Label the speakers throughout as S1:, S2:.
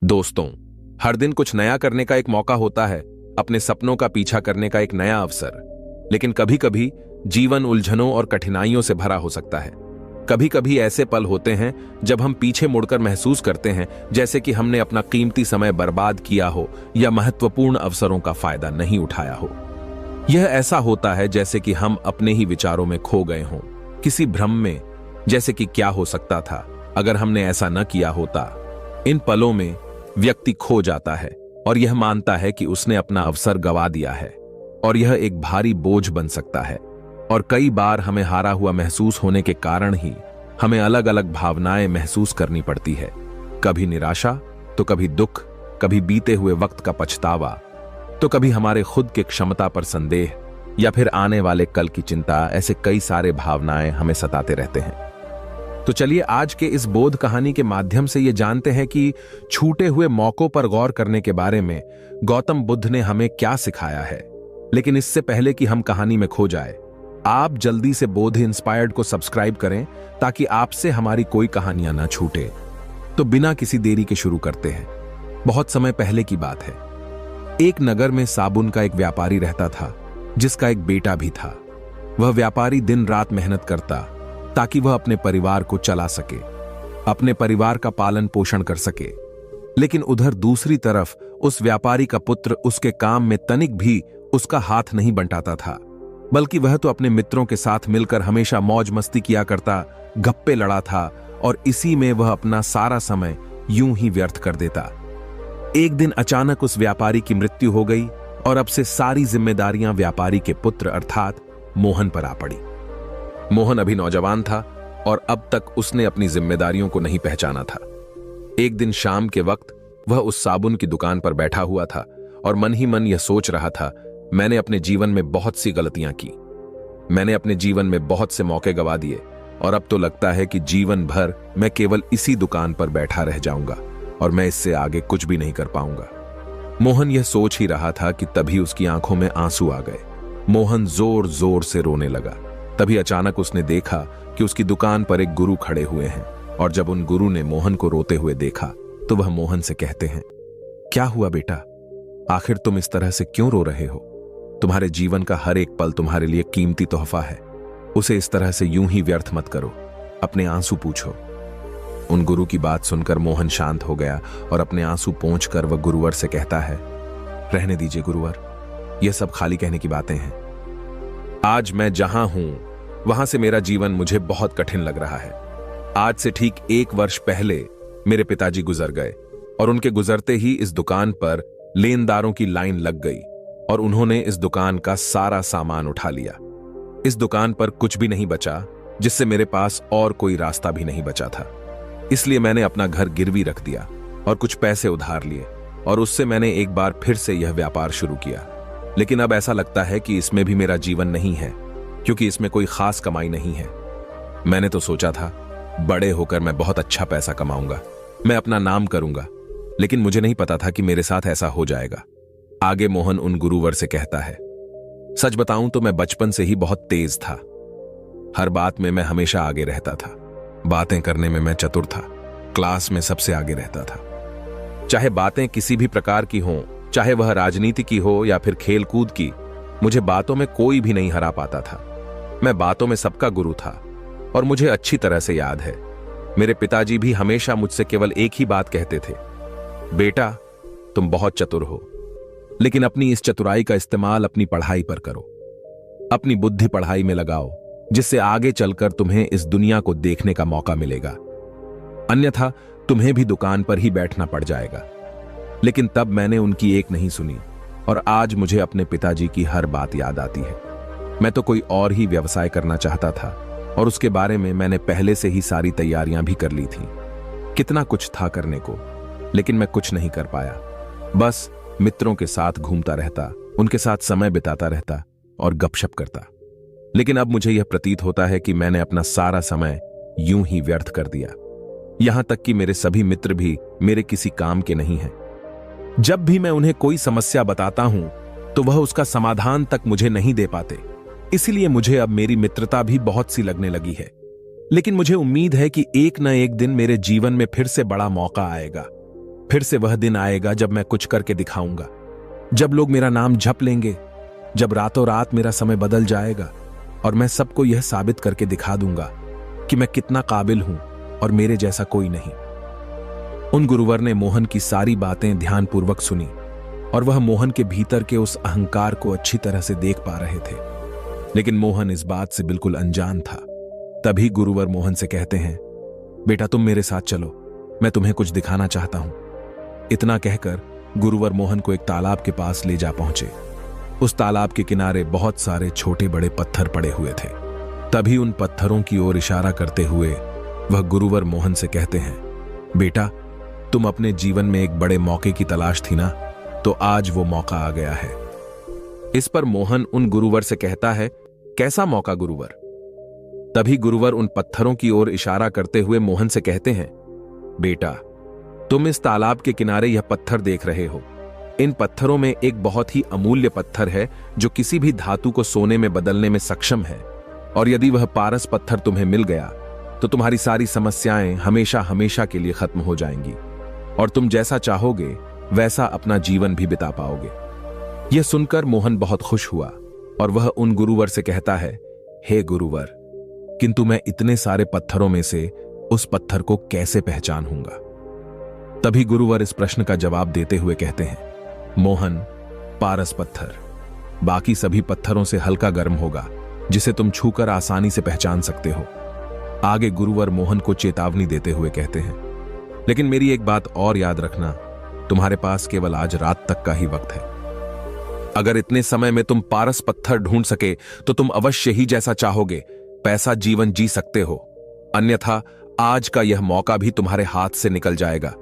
S1: दोस्तों, हर दिन कुछ नया करने का एक मौका होता है, अपने सपनों का पीछा करने का एक नया अवसर। लेकिन कभी कभी जीवन उलझनों और कठिनाइयों से भरा हो सकता है। कभी कभी ऐसे पल होते हैं जब हम पीछे मुड़कर महसूस करते हैं जैसे कि हमने अपना कीमती समय बर्बाद किया हो या महत्वपूर्ण अवसरों का फायदा नहीं उठाया हो। यह ऐसा होता है जैसे कि हम अपने ही विचारों में खो गए हों, किसी भ्रम में, जैसे कि क्या हो सकता था अगर हमने ऐसा न किया होता। इन पलों में व्यक्ति खो जाता है और यह मानता है कि उसने अपना अवसर गंवा दिया है, और यह एक भारी बोझ बन सकता है। और कई बार हमें हारा हुआ महसूस होने के कारण ही हमें अलग अलग भावनाएं महसूस करनी पड़ती है। कभी निराशा, तो कभी दुख, कभी बीते हुए वक्त का पछतावा, तो कभी हमारे खुद के क्षमता पर संदेह, या फिर आने वाले कल की चिंता। ऐसे कई सारे भावनाएं हमें सताते रहते हैं। तो चलिए आज के इस बोध कहानी के माध्यम से ये जानते हैं कि छूटे हुए मौकों पर गौर करने के बारे में गौतम बुद्ध ने हमें क्या सिखाया है। लेकिन इससे पहले कि हम कहानी में खो जाए, आप जल्दी से बोध इंस्पायर्ड को सब्सक्राइब करें ताकि आपसे हमारी कोई कहानियां ना छूटे। तो बिना किसी देरी के शुरू करते हैं। बहुत समय पहले की बात है। एक नगर में साबुन का एक व्यापारी रहता था, जिसका एक बेटा भी था। वह व्यापारी दिन रात मेहनत करता ताकि वह अपने परिवार को चला सके, अपने परिवार का पालन पोषण कर सके। लेकिन उधर दूसरी तरफ उस व्यापारी का पुत्र उसके काम में तनिक भी उसका हाथ नहीं बंटाता था, बल्कि वह तो अपने मित्रों के साथ मिलकर हमेशा मौज मस्ती किया करता, गप्पे लड़ा था, और इसी में वह अपना सारा समय यूं ही व्यर्थ कर देता। एक दिन अचानक उस व्यापारी की मृत्यु हो गई और अब से सारी जिम्मेदारियां व्यापारी के पुत्र अर्थात मोहन पर आ पड़ी। मोहन अभी नौजवान था और अब तक उसने अपनी जिम्मेदारियों को नहीं पहचाना था। एक दिन शाम के वक्त वह उस साबुन की दुकान पर बैठा हुआ था और मन ही मन यह सोच रहा था, मैंने अपने जीवन में बहुत सी गलतियां की, मैंने अपने जीवन में बहुत से मौके गंवा दिए, और अब तो लगता है कि जीवन भर मैं केवल इसी दुकान पर बैठा रह जाऊंगा और मैं इससे आगे कुछ भी नहीं कर पाऊंगा। मोहन यह सोच ही रहा था कि तभी उसकी आंखों में आंसू आ गए। मोहन जोर जोर से रोने लगा। तभी अचानक उसने देखा कि उसकी दुकान पर एक गुरु खड़े हुए हैं, और जब उन गुरु ने मोहन को रोते हुए देखा तो वह मोहन से कहते हैं, क्या हुआ बेटा, आखिर तुम इस तरह से क्यों रो रहे हो? तुम्हारे जीवन का हर एक पल तुम्हारे लिए कीमती तोहफा है, उसे इस तरह से यूं ही व्यर्थ मत करो, अपने आंसू पूछो। उन गुरु की बात सुनकर मोहन शांत हो गया और अपने आंसू पोंछकर वह गुरुवर से कहता है, रहने दीजिए गुरुवर, यह सब खाली कहने की बातें हैं। आज मैं जहां हूं वहां से मेरा जीवन मुझे बहुत कठिन लग रहा है। आज से ठीक 1 वर्ष पहले मेरे पिताजी गुजर गए, और उनके गुजरते ही इस दुकान पर लेनदारों की लाइन लग गई और उन्होंने इस दुकान का सारा सामान उठा लिया। इस दुकान पर कुछ भी नहीं बचा, जिससे मेरे पास और कोई रास्ता भी नहीं बचा था। इसलिए मैंने अपना घर गिरवी रख दिया और कुछ पैसे उधार लिए, और उससे मैंने एक बार फिर से यह व्यापार शुरू किया। लेकिन अब ऐसा लगता है कि इसमें भी मेरा जीवन नहीं है, क्योंकि इसमें कोई खास कमाई नहीं है। मैंने तो सोचा था बड़े होकर मैं बहुत अच्छा पैसा कमाऊंगा, मैं अपना नाम करूंगा, लेकिन मुझे नहीं पता था कि मेरे साथ ऐसा हो जाएगा। आगे मोहन उन गुरुवर से कहता है, सच बताऊं तो मैं बचपन से ही बहुत तेज था। हर बात में मैं हमेशा आगे रहता था, बातें करने में मैं चतुर था, क्लास में सबसे आगे रहता था। चाहे बातें किसी भी प्रकार की हों, चाहे वह राजनीति की हो या फिर खेल कूद की, मुझे बातों में कोई भी नहीं हरा पाता था। मैं बातों में सबका गुरु था, और मुझे अच्छी तरह से याद है, मेरे पिताजी भी हमेशा मुझसे केवल एक ही बात कहते थे, बेटा तुम बहुत चतुर हो, लेकिन अपनी इस चतुराई का इस्तेमाल अपनी पढ़ाई पर करो, अपनी बुद्धि पढ़ाई में लगाओ, जिससे आगे चलकर तुम्हें इस दुनिया को देखने का मौका मिलेगा, अन्यथा तुम्हें भी दुकान पर ही बैठना पड़ जाएगा। लेकिन तब मैंने उनकी एक नहीं सुनी, और आज मुझे अपने पिताजी की हर बात याद आती है। मैं तो कोई और ही व्यवसाय करना चाहता था, और उसके बारे में मैंने पहले से ही सारी तैयारियां भी कर ली थी। कितना कुछ था करने को, लेकिन मैं कुछ नहीं कर पाया। बस मित्रों के साथ घूमता रहता, उनके साथ समय बिताता रहता और गपशप करता। लेकिन अब मुझे यह प्रतीत होता है कि मैंने अपना सारा समय यूं ही व्यर्थ कर दिया। यहां तक कि मेरे सभी मित्र भी मेरे किसी काम के नहीं हैं। जब भी मैं उन्हें कोई समस्या बताता हूं तो वह उसका समाधान तक मुझे नहीं दे पाते। इसलिए मुझे अब मेरी मित्रता भी बहुत सी लगने लगी है। लेकिन मुझे उम्मीद है कि एक न एक दिन मेरे जीवन में फिर से बड़ा मौका आएगा, फिर से वह दिन आएगा जब मैं कुछ करके दिखाऊंगा, जब लोग मेरा नाम जप लेंगे, जब रातों रात मेरा समय बदल जाएगा और मैं सबको यह साबित करके दिखा दूंगा कि मैं कितना काबिल हूं और मेरे जैसा कोई नहीं। उन गुरुवर ने मोहन की सारी बातें ध्यानपूर्वक सुनी और वह मोहन के भीतर के उस अहंकार को अच्छी तरह से देख पा रहे थे, लेकिन मोहन इस बात से बिल्कुल अनजान था। तभी गुरुवर मोहन से कहते हैं, बेटा तुम मेरे साथ चलो, मैं तुम्हें कुछ दिखाना चाहता हूं। इतना कहकर गुरुवर मोहन को एक तालाब के पास ले जा पहुंचे। उस तालाब के किनारे बहुत सारे छोटे बड़े पत्थर पड़े हुए थे। तभी उन पत्थरों की ओर इशारा करते हुए वह गुरुवर मोहन से कहते हैं, बेटा तुम अपने जीवन में एक बड़े मौके की तलाश थी ना, तो आज वो मौका आ गया है। इस पर मोहन उन गुरुवर से कहता है, कैसा मौका गुरुवर? तभी गुरुवर उन पत्थरों की ओर इशारा करते हुए मोहन से कहते हैं, बेटा तुम इस तालाब के किनारे यह पत्थर देख रहे हो। इन पत्थरों में एक बहुत ही अमूल्य पत्थर है जो किसी भी धातु को सोने में बदलने में सक्षम है, और यदि वह पारस पत्थर तुम्हें मिल गया तो तुम्हारी सारी समस्याएं हमेशा हमेशा के लिए खत्म हो जाएंगी और तुम जैसा चाहोगे वैसा अपना जीवन भी बिता पाओगे। यह सुनकर मोहन बहुत खुश हुआ और वह उन गुरुवर से कहता है, हे गुरुवर, किंतु मैं इतने सारे पत्थरों में से उस पत्थर को कैसे पहचानूंगा? तभी गुरुवर इस प्रश्न का जवाब देते हुए कहते हैं, मोहन, पारस पत्थर बाकी सभी पत्थरों से हल्का गर्म होगा, जिसे तुम छूकर आसानी से पहचान सकते हो। आगे गुरुवर मोहन को चेतावनी देते हुए कहते हैं, लेकिन मेरी एक बात और याद रखना, तुम्हारे पास केवल आज रात तक का ही वक्त है। अगर इतने समय में तुम पारस पत्थर ढूंढ सके तो तुम अवश्य ही जैसा चाहोगे पैसा जीवन जी सकते हो, अन्यथा आज का यह मौका भी तुम्हारे हाथ से निकल जाएगा।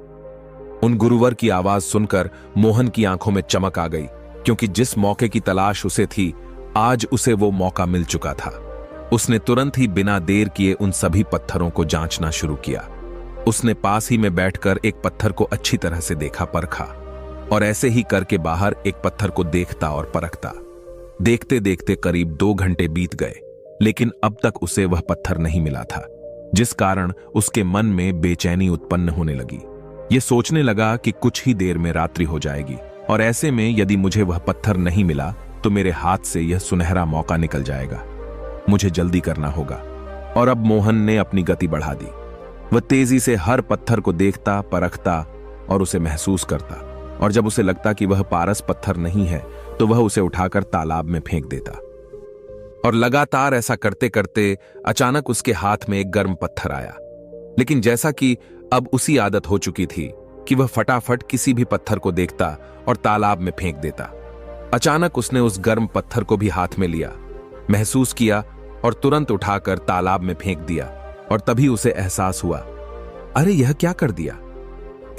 S1: उन गुरुवर की आवाज सुनकर मोहन की आंखों में चमक आ गई, क्योंकि जिस मौके की तलाश उसे थी आज उसे वो मौका मिल चुका था। उसने तुरंत ही बिना देर किए उन सभी पत्थरों को जांचना शुरू किया। उसने पास ही में बैठकर एक पत्थर को अच्छी तरह से देखा परखा और ऐसे ही करके बाहर एक पत्थर को देखता और परखता। देखते देखते करीब 2 घंटे बीत गए, लेकिन अब तक उसे वह पत्थर नहीं मिला था, जिस कारण उसके मन में बेचैनी उत्पन्न होने लगी। ये सोचने लगा कि कुछ ही देर में रात्रि हो जाएगी और ऐसे में यदि मुझे वह पत्थर नहीं मिला तो मेरे हाथ से यह सुनहरा मौका निकल जाएगा। मुझे जल्दी करना होगा। और अब मोहन ने अपनी गति बढ़ा दी। वह तेजी से हर पत्थर को देखता, परखता और उसे महसूस करता, और जब उसे लगता कि वह पारस पत्थर नहीं है तो वह उसे उठाकर तालाब में फेंक देता। और लगातार ऐसा करते करते अचानक उसके हाथ में एक गर्म पत्थर आया, लेकिन जैसा कि अब उसी आदत हो चुकी थी कि वह फटाफट किसी भी पत्थर को देखता और तालाब में फेंक देता। अचानक उसने उस गर्म पत्थर को भी हाथ में लिया, महसूस किया और तुरंत उठाकर तालाब में फेंक दिया। और तभी उसे एहसास हुआ, अरे यह क्या कर दिया?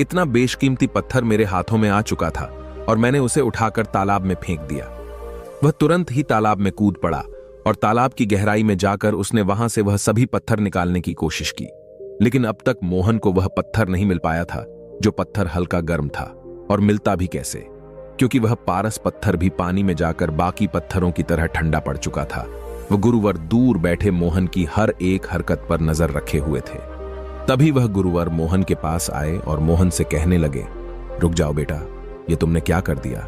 S1: इतना बेशकीमती पत्थर मेरे हाथों में आ चुका था और मैंने उसे उठाकर तालाब में फेंक दिया। वह तुरंत ही तालाब में कूद पड़ा और तालाब की गहराई में जाकर उसने वहां से वह सभी पत्थर निकालने की कोशिश की, लेकिन अब तक मोहन को वह पत्थर नहीं मिल पाया था जो पत्थर हल्का गर्म था, और मिलता भी कैसे, क्योंकि वह पारस पत्थर भी पानी में जाकर बाकी पत्थरों की तरह ठंडा पड़ चुका था। वह गुरुवर दूर बैठे मोहन की हर एक हरकत पर नजर रखे हुए थे। तभी वह गुरुवर मोहन के पास आए और मोहन से कहने लगे, रुक जाओ बेटा, ये तुमने क्या कर दिया?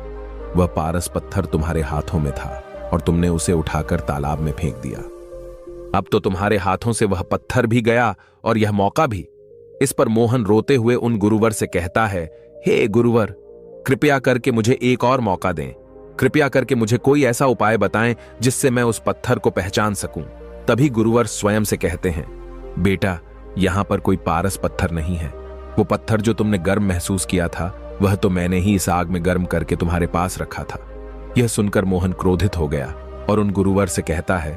S1: वह पारस पत्थर तुम्हारे हाथों में था और तुमने उसे उठाकर तालाब में फेंक दिया। अब तो तुम्हारे हाथों से वह पत्थर भी गया और यह मौका भी। इस पर मोहन रोते हुए उन गुरुवर से कहता है, हे गुरुवर, कृपया करके मुझे एक और मौका दें। कृपया करके मुझे कोई ऐसा उपाय बताएं जिससे मैं उस पत्थर को पहचान सकूं। तभी गुरुवर स्वयं से कहते हैं, बेटा, यहां पर कोई पारस पत्थर नहीं है। वो पत्थर जो तुमने गर्म महसूस किया था वह तो मैंने ही इस आग में गर्म करके तुम्हारे पास रखा था। यह सुनकर मोहन क्रोधित हो गया और उन गुरुवर से कहता है,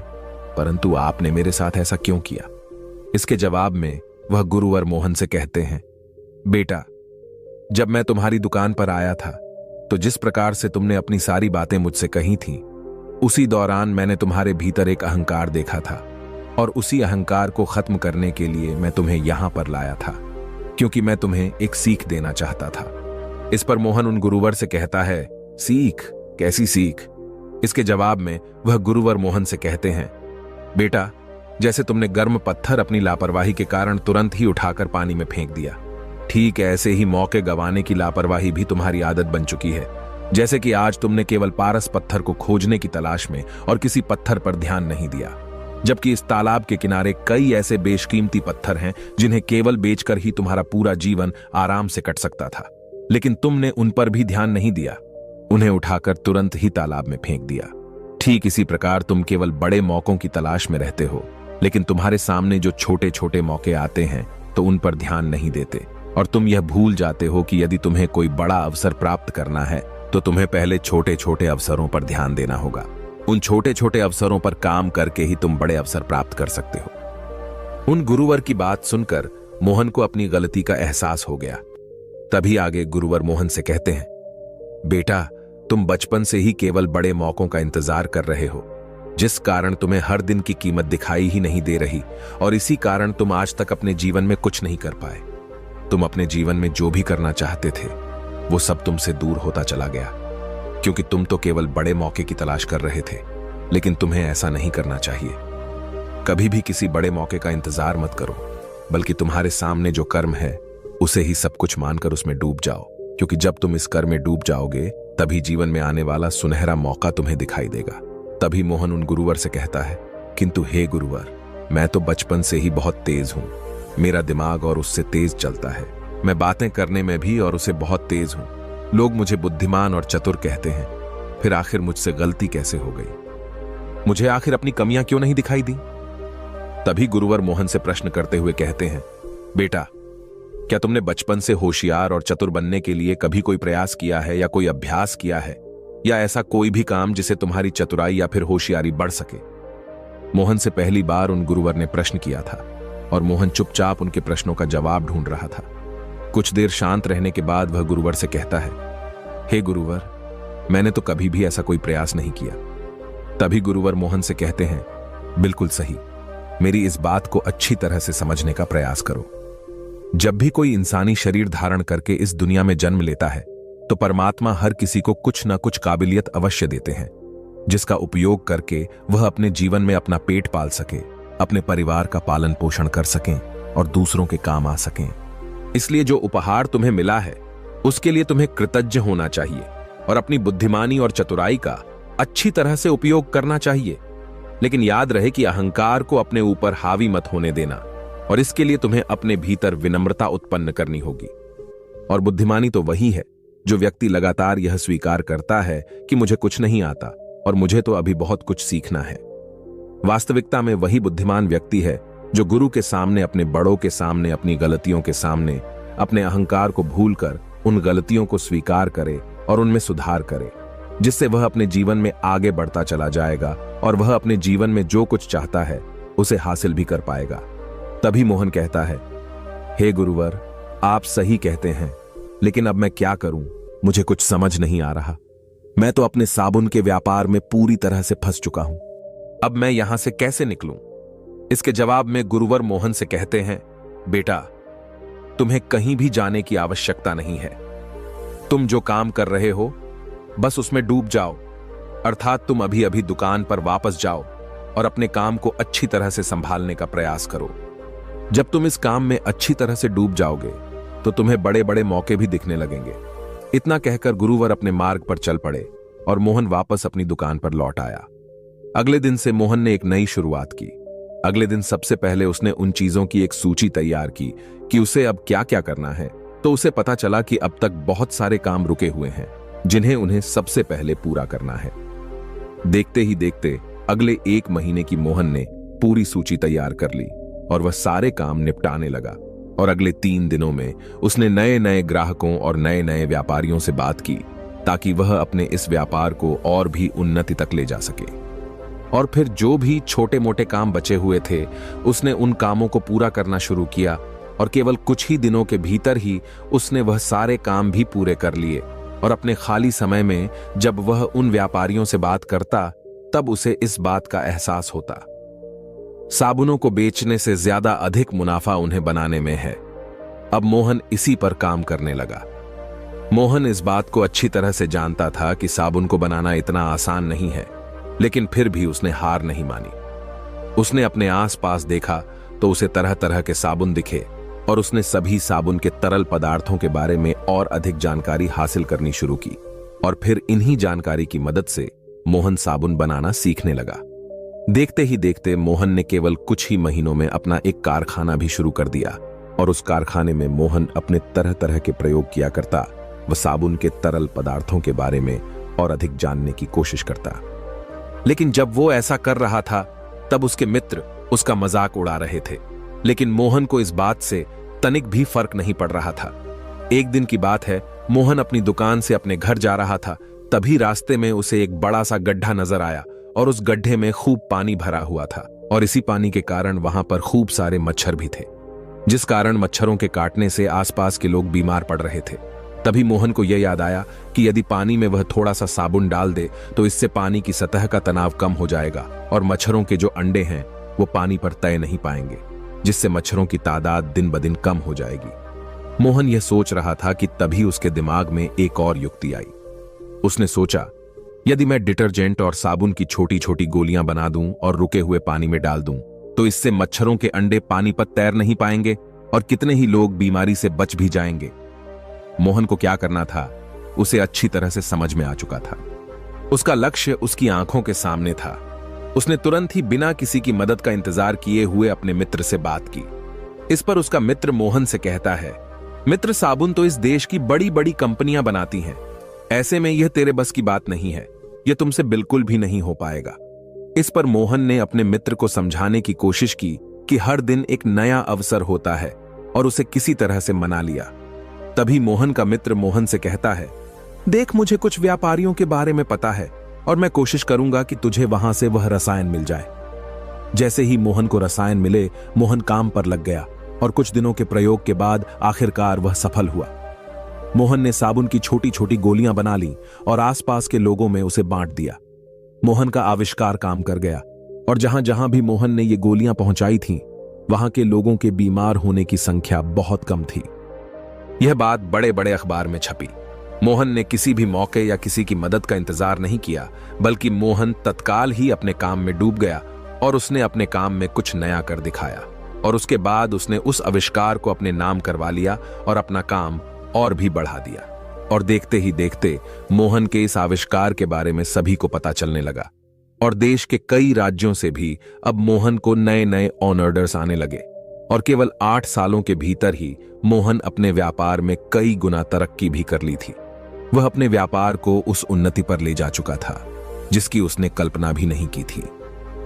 S1: परंतु आपने मेरे साथ ऐसा क्यों किया? इसके जवाब में वह गुरुवर मोहन से कहते हैं, बेटा, जब मैं तुम्हारी दुकान पर आया था तो जिस प्रकार से तुमने अपनी सारी बातें मुझसे कही थी, उसी दौरान मैंने तुम्हारे भीतर एक अहंकार देखा था और उसी अहंकार को खत्म करने के लिए मैं तुम्हें यहां पर लाया था, क्योंकि मैं तुम्हें एक सीख देना चाहता था। इस पर मोहन उन गुरुवर से कहता है, सीख? कैसी सीख? इसके जवाब में वह गुरुवर मोहन से कहते हैं, बेटा, जैसे तुमने गर्म पत्थर अपनी लापरवाही के कारण तुरंत ही उठाकर पानी में फेंक दिया, ठीक ऐसे ही मौके गंवाने की लापरवाही भी तुम्हारी आदत बन चुकी है। जैसे कि आज तुमने केवल पारस पत्थर को खोजने की तलाश में और किसी पत्थर पर ध्यान नहीं दिया, जबकि इस तालाब के किनारे कई ऐसे बेशकीमती पत्थर हैं जिन्हें केवल बेचकर ही तुम्हारा पूरा जीवन आराम से कट सकता था, लेकिन तुमने उन पर भी ध्यान नहीं दिया। उन्हें उठाकर तुरंत ही तालाब में फेंक दिया। ठीक इसी प्रकार तुम केवल बड़े मौकों की तलाश में रहते हो, लेकिन तुम्हारे सामने जो छोटे छोटे मौके आते हैं तो उन पर ध्यान नहीं देते, और तुम यह भूल जाते हो कि यदि तुम्हें कोई बड़ा अवसर प्राप्त करना है तो तुम्हें पहले छोटे छोटे अवसरों पर ध्यान देना होगा। उन छोटे छोटे अवसरों पर काम करके ही तुम बड़े अवसर प्राप्त कर सकते हो। उन गुरुवर की बात सुनकर मोहन को अपनी गलती का एहसास हो गया। तभी आगे गुरुवर मोहन से कहते हैं, बेटा, तुम बचपन से ही केवल बड़े मौकों का इंतजार कर रहे हो, जिस कारण तुम्हें हर दिन की कीमत दिखाई ही नहीं दे रही, और इसी कारण तुम आज तक अपने जीवन में कुछ नहीं कर पाए। तुम अपने जीवन में जो भी करना चाहते थे वो सब तुमसे दूर होता चला गया, क्योंकि तुम तो केवल बड़े मौके की तलाश कर रहे थे। लेकिन तुम्हें ऐसा नहीं करना चाहिए। कभी भी किसी बड़े मौके का इंतजार मत करो, बल्कि तुम्हारे सामने जो कर्म है उसे ही सब कुछ मानकर उसमें डूब जाओ, क्योंकि जब तुम इस कर्म में डूब जाओगे तभी जीवन में आने वाला सुनहरा मौका तुम्हें दिखाई देगा। तभी मोहन उन गुरुवर से कहता है, किंतु हे गुरुवर, मैं तो बचपन से ही बहुत तेज हूं। मेरा दिमाग और उससे तेज चलता है। मैं बातें करने में भी और उसे बहुत तेज हूं। लोग मुझे बुद्धिमान और चतुर कहते हैं, फिर आखिर मुझसे गलती कैसे हो गई? मुझे आखिर अपनी कमियां क्यों नहीं दिखाई दी? तभी गुरुवर मोहन से प्रश्न करते हुए कहते हैं, बेटा, क्या तुमने बचपन से होशियार और चतुर बनने के लिए कभी कोई प्रयास किया है या कोई अभ्यास किया है, या ऐसा कोई भी काम जिसे तुम्हारी चतुराई या फिर होशियारी बढ़ सके? मोहन से पहली बार उन गुरुवर ने प्रश्न किया था और मोहन चुपचाप उनके प्रश्नों का जवाब ढूंढ रहा था। कुछ देर शांत रहने के बाद वह गुरुवर से कहता है, हे गुरुवर, मैंने तो कभी भी ऐसा कोई प्रयास नहीं किया। तभी गुरुवर मोहन से कहते हैं, बिल्कुल सही। मेरी इस बात को अच्छी तरह से समझने का प्रयास करो। जब भी कोई इंसानी शरीर धारण करके इस दुनिया में जन्म लेता है तो परमात्मा हर किसी को कुछ न कुछ काबिलियत अवश्य देते हैं, जिसका उपयोग करके वह अपने जीवन में अपना पेट पाल सके, अपने परिवार का पालन पोषण कर सकें और दूसरों के काम आ सकें। इसलिए जो उपहार तुम्हें मिला है उसके लिए तुम्हें कृतज्ञ होना चाहिए और अपनी बुद्धिमानी और चतुराई का अच्छी तरह से उपयोग करना चाहिए। लेकिन याद रहे कि अहंकार को अपने ऊपर हावी मत होने देना, और इसके लिए तुम्हें अपने भीतर विनम्रता उत्पन्न करनी होगी। और बुद्धिमानी तो वही है जो व्यक्ति लगातार यह स्वीकार करता है कि मुझे कुछ नहीं आता और मुझे तो अभी बहुत कुछ सीखना है। वास्तविकता में वही बुद्धिमान व्यक्ति है जो गुरु के सामने, अपने बड़ों के सामने, अपनी गलतियों के सामने अपने अहंकार को भूलकर उन गलतियों को स्वीकार करे और उनमें सुधार करे, जिससे वह अपने जीवन में आगे बढ़ता चला जाएगा और वह अपने जीवन में जो कुछ चाहता है उसे हासिल भी कर पाएगा। तभी मोहन कहता है, हे गुरुवर, आप सही कहते हैं, लेकिन अब मैं क्या करूं? मुझे कुछ समझ नहीं आ रहा। मैं तो अपने साबुन के व्यापार में पूरी तरह से फंस चुका हूं। अब मैं यहां से कैसे निकलूं? इसके जवाब में गुरुवर मोहन से कहते हैं, बेटा, तुम्हें कहीं भी जाने की आवश्यकता नहीं है। तुम जो काम कर रहे हो बस उसमें डूब जाओ, अर्थात तुम अभी अभी दुकान पर वापस जाओ और अपने काम को अच्छी तरह से संभालने का प्रयास करो। जब तुम इस काम में अच्छी तरह से डूब जाओगे तो तुम्हें बड़े बड़े मौके भी दिखने लगेंगे। इतना कहकर गुरुवर अपने मार्ग पर चल पड़े और मोहन वापस अपनी दुकान पर लौट आया। अगले दिन से मोहन ने एक नई शुरुआत की। अगले दिन सबसे पहले उसने उन चीजों की एक सूची तैयार की कि उसे अब क्या क्या करना है। तो उसे पता चला कि अब तक बहुत सारे काम रुके हुए हैं जिन्हें उन्हें सबसे पहले पूरा करना है। देखते ही देखते अगले 1 महीने की मोहन ने पूरी सूची तैयार कर ली और वह सारे काम निपटाने लगा। और अगले 3 दिनों में उसने नए नए ग्राहकों और नए नए व्यापारियों से बात की ताकि वह अपने इस व्यापार को और भी उन्नति तक ले जा सके। और फिर जो भी छोटे मोटे काम बचे हुए थे उसने उन कामों को पूरा करना शुरू किया और केवल कुछ ही दिनों के भीतर ही उसने वह सारे काम भी पूरे कर लिए। और अपने खाली समय में जब वह उन व्यापारियों से बात करता तब उसे इस बात का एहसास होता, साबुनों को बेचने से ज्यादा अधिक मुनाफा उन्हें बनाने में है। अब मोहन इसी पर काम करने लगा। मोहन इस बात को अच्छी तरह से जानता था कि साबुन को बनाना इतना आसान नहीं है, लेकिन फिर भी उसने हार नहीं मानी। उसने अपने आसपास देखा तो उसे तरह तरह के साबुन दिखे, और उसने सभी साबुन के तरल पदार्थों के बारे में और अधिक जानकारी हासिल करनी शुरू की। और फिर इन्हीं जानकारी की मदद से मोहन साबुन बनाना सीखने लगा। देखते ही देखते मोहन ने केवल कुछ ही महीनों में अपना एक कारखाना भी शुरू कर दिया और उस कारखाने में मोहन अपने तरह तरह के प्रयोग किया करता। वह साबुन के तरल पदार्थों के बारे में और अधिक जानने की कोशिश करता। लेकिन जब वो ऐसा कर रहा था तब उसके मित्र उसका मजाक उड़ा रहे थे। लेकिन मोहन को इस बात से तनिक भी फर्क नहीं पड़ रहा था। एक दिन की बात है, मोहन अपनी दुकान से अपने घर जा रहा था। तभी रास्ते में उसे एक बड़ा सा गड्ढा नजर आया और उस गड्ढे में खूब पानी भरा हुआ था और इसी पानी के कारण वहां पर खूब सारे मच्छर भी थे, जिस कारण मच्छरों के काटने से आसपास के लोग बीमार पड़ रहे थे। तभी मोहन को यह याद आया कि यदि पानी में वह थोड़ा सा साबुन डाल दे तो इससे पानी की सतह का तनाव कम हो जाएगा और मच्छरों के जो अंडे हैं वो पानी पर तय नहीं पाएंगे, जिससे मच्छरों की तादाद दिन ब दिन कम हो जाएगी। मोहन यह सोच रहा था कि तभी उसके दिमाग में एक और युक्ति आई। उसने सोचा, यदि मैं डिटर्जेंट और साबुन की छोटी छोटी गोलियां बना दूं और रुके हुए पानी में डाल दूं तो इससे मच्छरों के अंडे पानी पर तैर नहीं पाएंगे और कितने ही लोग बीमारी से बच भी जाएंगे। मोहन को क्या करना था उसे अच्छी तरह से समझ में आ चुका था। उसका लक्ष्य उसकी आंखों के सामने था। उसने तुरंत ही बिना किसी की मदद का इंतजार किए हुए अपने मित्र से बात की। इस पर उसका मित्र मोहन से कहता है, मित्र, साबुन तो इस देश की बड़ी बड़ी कंपनियां बनाती हैं, ऐसे में यह तेरे बस की बात नहीं है, यह तुमसे बिल्कुल भी नहीं हो पाएगा। इस पर मोहन ने अपने मित्र को समझाने की कोशिश की कि हर दिन एक नया अवसर होता है और उसे किसी तरह से मना लिया। तभी मोहन का मित्र मोहन से कहता है, देख, मुझे कुछ व्यापारियों के बारे में पता है और मैं कोशिश करूंगा कि तुझे वहां से वह रसायन मिल जाए। जैसे ही मोहन को रसायन मिले, मोहन काम पर लग गया और कुछ दिनों के प्रयोग के बाद आखिरकार वह सफल हुआ। मोहन ने साबुन की छोटी छोटी गोलियां बना ली और आसपास के लोगों में उसे बांट दिया। मोहन का आविष्कार काम कर गया और जहां जहां भी मोहन ने ये गोलियां पहुंचाई थीं, वहां के लोगों के बीमार होने की संख्या बहुत कम थी। यह बात बड़े बड़े अखबार में छपी। मोहन ने किसी भी मौके या किसी की मदद का इंतजार नहीं किया, बल्कि मोहन तत्काल ही अपने काम में डूब गया और उसने अपने काम में कुछ नया कर दिखाया। और उसके बाद उसने उस आविष्कार को अपने नाम करवा लिया और अपना काम और भी बढ़ा दिया। और देखते ही देखते मोहन के इस आविष्कार के बारे में सभी को पता चलने लगा और देश के कई राज्यों से भी अब मोहन को नए नए ऑर्डर्स आने लगे। और केवल 8 सालों के भीतर ही मोहन अपने व्यापार में कई गुना तरक्की भी कर ली थी। वह अपने व्यापार को उस उन्नति पर ले जा चुका था जिसकी उसने कल्पना भी नहीं की थी।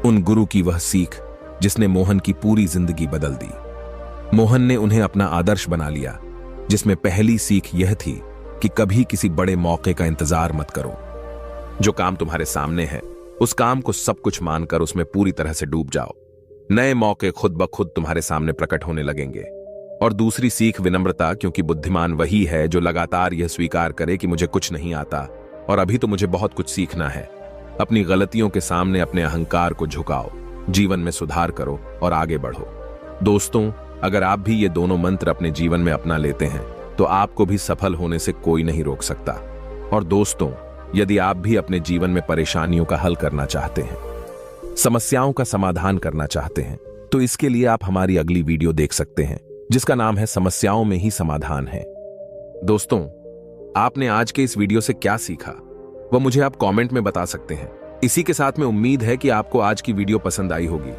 S1: उन गुरु की वह सीख जिसने मोहन की पूरी जिंदगी बदल दी। मोहन ने उन्हें अपना आदर्श बना लिया, जिसमें पहली सीख यह थी कि कभी किसी बड़े मौके का इंतजार मत करो। जो काम तुम्हारे सामने है उस काम को सब कुछ मानकर उसमें पूरी तरह से डूब जाओ। नए मौके खुद ब खुद तुम्हारे सामने प्रकट होने लगेंगे। और दूसरी सीख विनम्रता, क्योंकि बुद्धिमान वही है जो लगातार यह स्वीकार करे कि मुझे कुछ नहीं आता और अभी तो मुझे बहुत कुछ सीखना है। अपनी गलतियों के सामने अपने अहंकार को झुकाओ, जीवन में सुधार करो और आगे बढ़ो। दोस्तों, अगर आप भी ये दोनों मंत्र अपने जीवन में अपना लेते हैं तो आपको भी सफल होने से कोई नहीं रोक सकता। और दोस्तों, यदि आप भी अपने जीवन में परेशानियों का हल करना चाहते हैं, समस्याओं का समाधान करना चाहते हैं, तो इसके लिए आप हमारी अगली वीडियो देख सकते हैं जिसका नाम है समस्याओं में ही समाधान है। दोस्तों, आपने आज के इस वीडियो से क्या सीखा वह मुझे आप कमेंट में बता सकते हैं। इसी के साथ में उम्मीद है कि आपको आज की वीडियो पसंद आई होगी,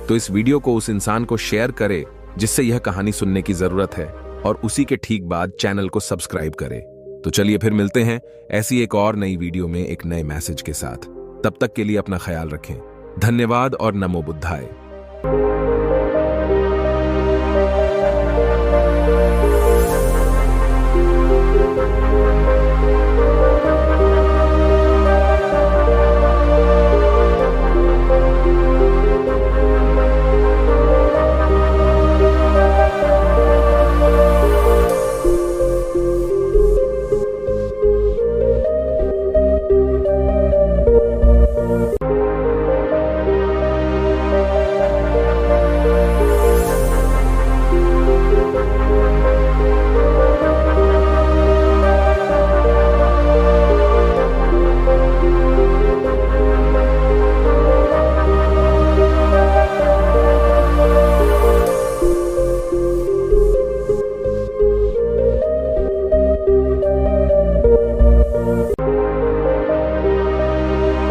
S1: तो इस वीडियो को उस इंसान को शेयर करें जिससे यह कहानी सुनने की जरूरत है और उसी के ठीक बाद चैनल को सब्सक्राइब करें। तो चलिए फिर मिलते हैं ऐसी एक और नई वीडियो में एक नए मैसेज के साथ। तब तक के लिए अपना ख्याल रखें। धन्यवाद और नमो बुद्धाय।